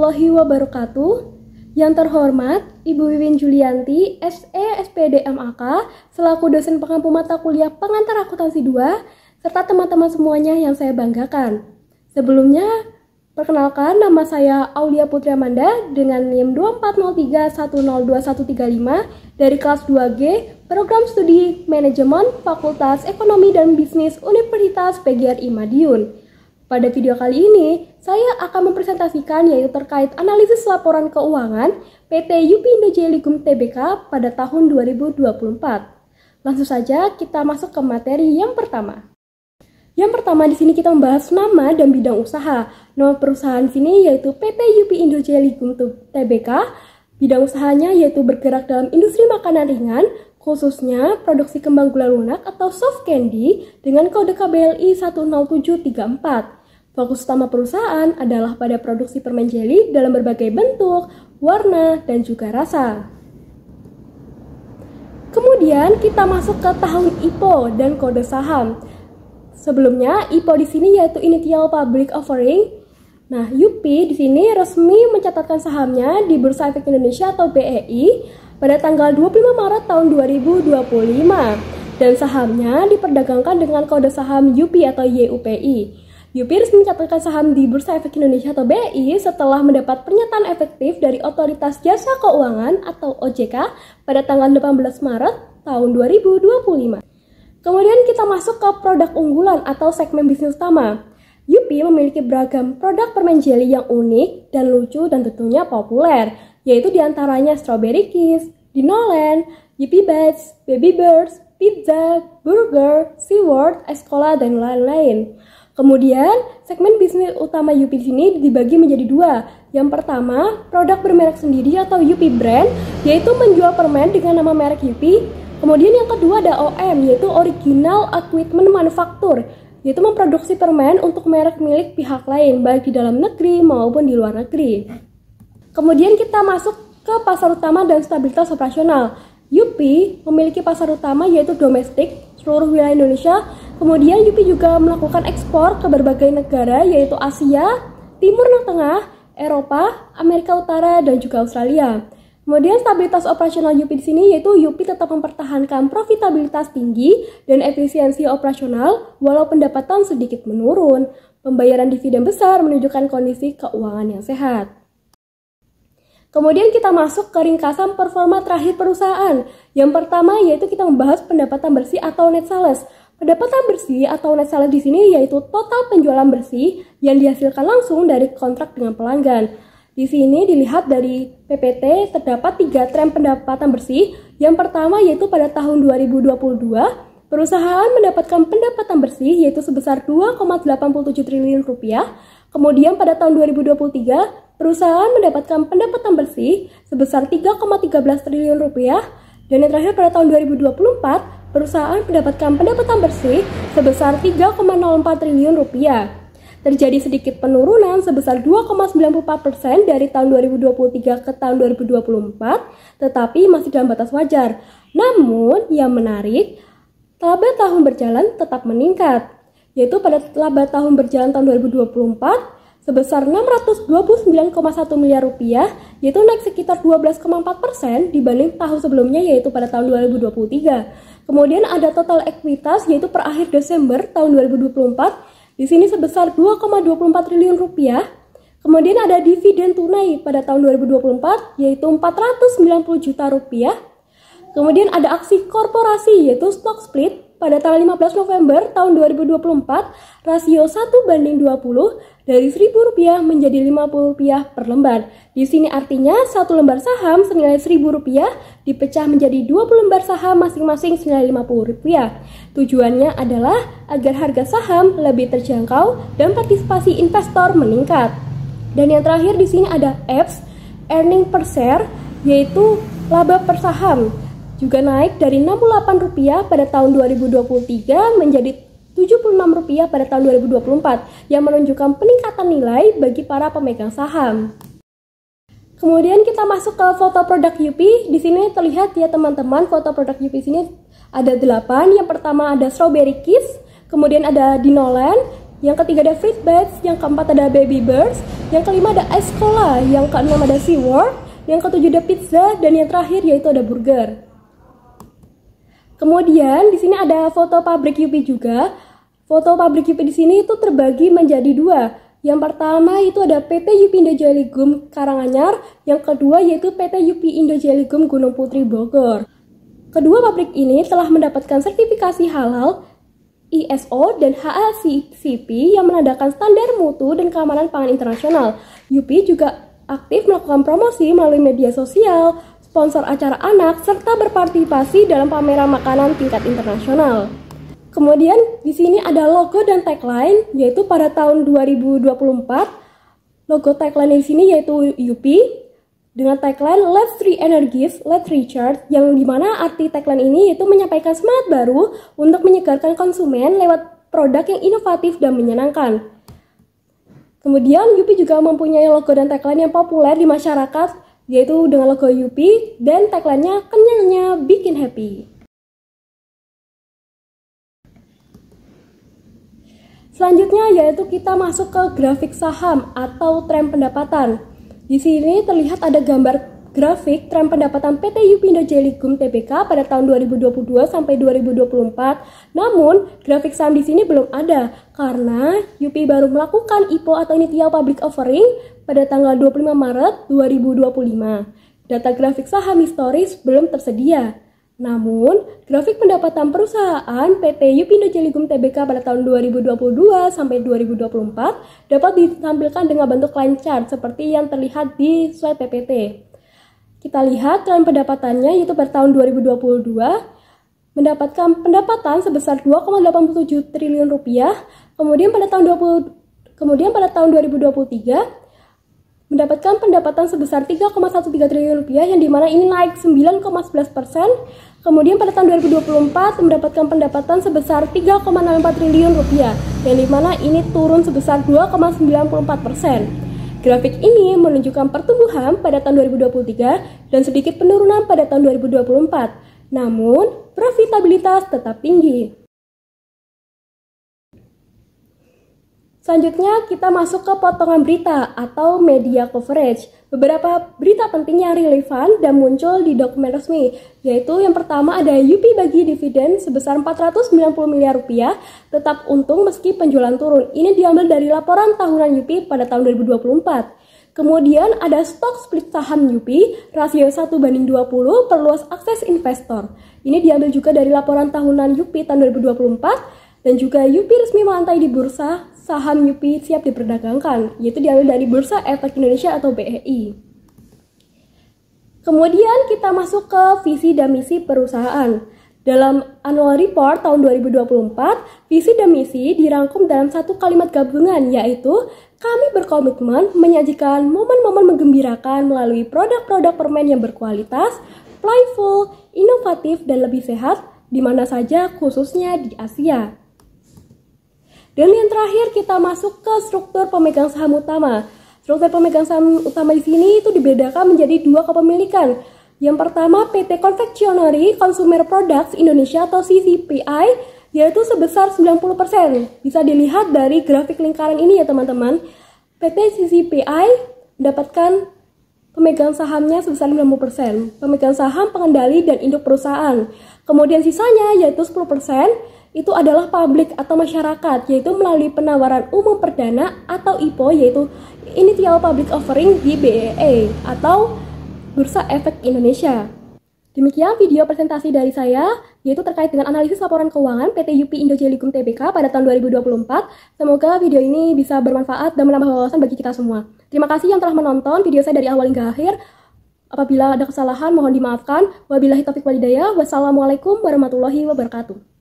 warahmatullahi wabarakatuh. Yang terhormat, Ibu Wiwin Julianti, SE SPD MAK, selaku dosen pengampu mata kuliah pengantar akuntansi 2, serta teman-teman semuanya yang saya banggakan. Sebelumnya, perkenalkan nama saya Aulia Putri Amanda dengan NIM 2403102135 dari kelas 2G, Program Studi Manajemen Fakultas Ekonomi dan Bisnis Universitas PGRI Madiun. Pada video kali ini, saya akan mempresentasikan yaitu terkait analisis laporan keuangan PT UPI Indojelly Ligum Tbk pada tahun 2024. Langsung saja kita masuk ke materi yang pertama. Yang pertama di sini kita membahas nama dan bidang usaha. Nama perusahaan di sini yaitu PT UPI Indojelly Ligum Tbk. Bidang usahanya yaitu bergerak dalam industri makanan ringan, khususnya produksi kembang gula lunak atau soft candy dengan kode KBLI 10734. Fokus utama perusahaan adalah pada produksi permen jelly dalam berbagai bentuk, warna, dan juga rasa. Kemudian kita masuk ke tahun IPO dan kode saham. Sebelumnya IPO di sini yaitu Initial Public Offering. Nah, UPI di sini resmi mencatatkan sahamnya di Bursa Efek Indonesia atau BEI pada tanggal 25 Maret tahun 2025 dan sahamnya diperdagangkan dengan kode saham UPI atau YUPI. UPI resmi mencatatkan saham di Bursa Efek Indonesia atau BEI setelah mendapat pernyataan efektif dari Otoritas Jasa Keuangan atau OJK pada tanggal 18 Maret tahun 2025. Kemudian kita masuk ke produk unggulan atau segmen bisnis utama. UPI memiliki beragam produk permen jelly yang unik dan lucu dan tentunya populer, yaitu diantaranya Strawberry Kiss, Dinoland, UPI Bites, Baby Birds, pizza, burger, SeaWorld, Escola, dan lain-lain. Kemudian, segmen bisnis utama UPI di sini dibagi menjadi dua. Yang pertama, produk bermerek sendiri atau UPI Brand, yaitu menjual permen dengan nama merek UPI. Kemudian yang kedua ada OM, yaitu Original Equipment Manufacture, yaitu memproduksi permen untuk merek milik pihak lain, baik di dalam negeri maupun di luar negeri. Kemudian kita masuk ke pasar utama dan stabilitas operasional. UPI memiliki pasar utama yaitu domestik, seluruh wilayah Indonesia. Kemudian UPI juga melakukan ekspor ke berbagai negara yaitu Asia, Timur Tengah, Eropa, Amerika Utara, dan juga Australia. Kemudian stabilitas operasional UPI di sini yaitu UPI tetap mempertahankan profitabilitas tinggi dan efisiensi operasional walau pendapatan sedikit menurun. Pembayaran dividen besar menunjukkan kondisi keuangan yang sehat. Kemudian kita masuk ke ringkasan performa terakhir perusahaan. Yang pertama yaitu kita membahas pendapatan bersih atau net sales. Pendapatan bersih atau net sales di sini yaitu total penjualan bersih yang dihasilkan langsung dari kontrak dengan pelanggan. Di sini dilihat dari PPT terdapat 3 tren pendapatan bersih. Yang pertama yaitu pada tahun 2022, perusahaan mendapatkan pendapatan bersih yaitu sebesar 2,87 triliun rupiah. Kemudian pada tahun 2023, perusahaan mendapatkan pendapatan bersih sebesar 3,13 triliun rupiah. Dan yang terakhir pada tahun 2024, perusahaan mendapatkan pendapatan bersih sebesar 3,04 triliun rupiah. Terjadi sedikit penurunan sebesar 2,94% dari tahun 2023 ke tahun 2024, tetapi masih dalam batas wajar. Namun, yang menarik, laba tahun berjalan tetap meningkat, yaitu pada laba tahun berjalan tahun 2024 sebesar 629,1 miliar rupiah, yaitu naik sekitar 12,4% dibanding tahun sebelumnya yaitu pada tahun 2023. Kemudian ada total ekuitas yaitu per akhir Desember tahun 2024, di sini sebesar 2,24 triliun rupiah. Kemudian ada dividen tunai pada tahun 2024 yaitu 490 juta rupiah. Kemudian ada aksi korporasi yaitu stock split pada tanggal 15 November tahun 2024, rasio 1:20 dari Rp1.000 menjadi Rp50 per lembar. Di sini artinya satu lembar saham senilai Rp1.000 dipecah menjadi 20 lembar saham masing-masing senilai Rp50. Tujuannya adalah agar harga saham lebih terjangkau dan partisipasi investor meningkat. Dan yang terakhir di sini ada EPS, earning per share, yaitu laba per saham. Juga naik dari Rp68 pada tahun 2023 menjadi Rp76 pada tahun 2024 yang menunjukkan peningkatan nilai bagi para pemegang saham. Kemudian kita masuk ke foto produk UPI. Di sini terlihat ya teman-teman, foto produk UPI sini ada 8. Yang pertama ada Strawberry Kiss, kemudian ada Dinoland, Yang ketiga ada Fruitbats, yang keempat ada Baby Birds, yang kelima ada Ice Cola, yang keenam ada SeaWorld, yang ketujuh ada pizza, dan yang terakhir yaitu ada burger. Kemudian di sini ada foto pabrik Yupi juga. Foto pabrik Yupi di sini itu terbagi menjadi dua. Yang pertama itu ada PT Yupi Indo Jelly Gum Karanganyar, yang kedua yaitu PT Yupi Indo Jelly Gum Gunung Putri Bogor. Kedua pabrik ini telah mendapatkan sertifikasi halal ISO dan HACCP yang menandakan standar mutu dan keamanan pangan internasional. Yupi juga aktif melakukan promosi melalui media sosial, sponsor acara anak, serta berpartisipasi dalam pameran makanan tingkat internasional. Kemudian di sini ada logo dan tagline, yaitu pada tahun 2024 logo tagline di sini yaitu Yupi dengan tagline Let's Re-Energize, Let's Recharge, yang dimana arti tagline ini yaitu menyampaikan semangat baru untuk menyegarkan konsumen lewat produk yang inovatif dan menyenangkan. Kemudian Yupi juga mempunyai logo dan tagline yang populer di masyarakat, yaitu dengan logo Yupi dan tagline-nya kenyangnya bikin happy. Selanjutnya yaitu kita masuk ke grafik saham atau tren pendapatan. Di sini terlihat ada gambar grafik tren pendapatan PT Yupi Indo Jelly Gum Tbk pada tahun 2022 sampai 2024. Namun, grafik saham di sini belum ada karena Yupi baru melakukan IPO atau Initial Public Offering pada tanggal 25 Maret 2025. Data grafik saham historis belum tersedia. Namun, grafik pendapatan perusahaan PT Yupi Indo Jelly Gum Tbk pada tahun 2022 sampai 2024 dapat ditampilkan dengan bentuk line chart seperti yang terlihat di slide PPT. Kita lihat tren pendapatannya yaitu pada tahun 2022 mendapatkan pendapatan sebesar 2,87 triliun rupiah, kemudian pada tahun 2023 mendapatkan pendapatan sebesar 3,13 triliun rupiah yang dimana ini naik 9,11%. Kemudian pada tahun 2024 mendapatkan pendapatan sebesar 3,64 triliun rupiah yang dimana ini turun sebesar 2,94%. Grafik ini menunjukkan pertumbuhan pada tahun 2023 dan sedikit penurunan pada tahun 2024. Namun, profitabilitas tetap tinggi. Selanjutnya kita masuk ke potongan berita atau media coverage. Beberapa berita penting yang relevan dan muncul di dokumen resmi, yaitu yang pertama ada Yupi bagi dividen sebesar 490 miliar rupiah, tetap untung meski penjualan turun. Ini diambil dari laporan tahunan Yupi pada tahun 2024. Kemudian ada stok split saham Yupi, rasio 1:20, perluas akses investor. Ini diambil juga dari laporan tahunan Yupi tahun 2024, dan juga Yupi resmi melantai di bursa saham Yupi siap diperdagangkan, yaitu diambil dari Bursa Efek Indonesia atau BEI. Kemudian kita masuk ke visi dan misi perusahaan. Dalam annual report tahun 2024, visi dan misi dirangkum dalam satu kalimat gabungan, yaitu kami berkomitmen menyajikan momen-momen menggembirakan melalui produk-produk permen yang berkualitas, playful, inovatif, dan lebih sehat, di mana saja khususnya di Asia. Dan yang terakhir kita masuk ke struktur pemegang saham utama. Struktur pemegang saham utama di sini itu dibedakan menjadi dua kepemilikan. Yang pertama PT Confectionery Consumer Products Indonesia atau CCPI yaitu sebesar 90%. Bisa dilihat dari grafik lingkaran ini ya teman-teman. PT CCPI mendapatkan pemegang sahamnya sebesar 90%. Pemegang saham, pengendali, dan induk perusahaan. Kemudian sisanya yaitu 10% itu adalah publik atau masyarakat, yaitu melalui penawaran umum perdana atau IPO, yaitu Initial Public Offering di BEI atau Bursa Efek Indonesia. Demikian video presentasi dari saya, yaitu terkait dengan analisis laporan keuangan PT Yupi Indo Jelly Gum Tbk pada tahun 2024. Semoga video ini bisa bermanfaat dan menambah wawasan bagi kita semua. Terima kasih yang telah menonton video saya dari awal hingga akhir. Apabila ada kesalahan, mohon dimaafkan. Wabillahi taufiq walhidayah. Wassalamualaikum warahmatullahi wabarakatuh.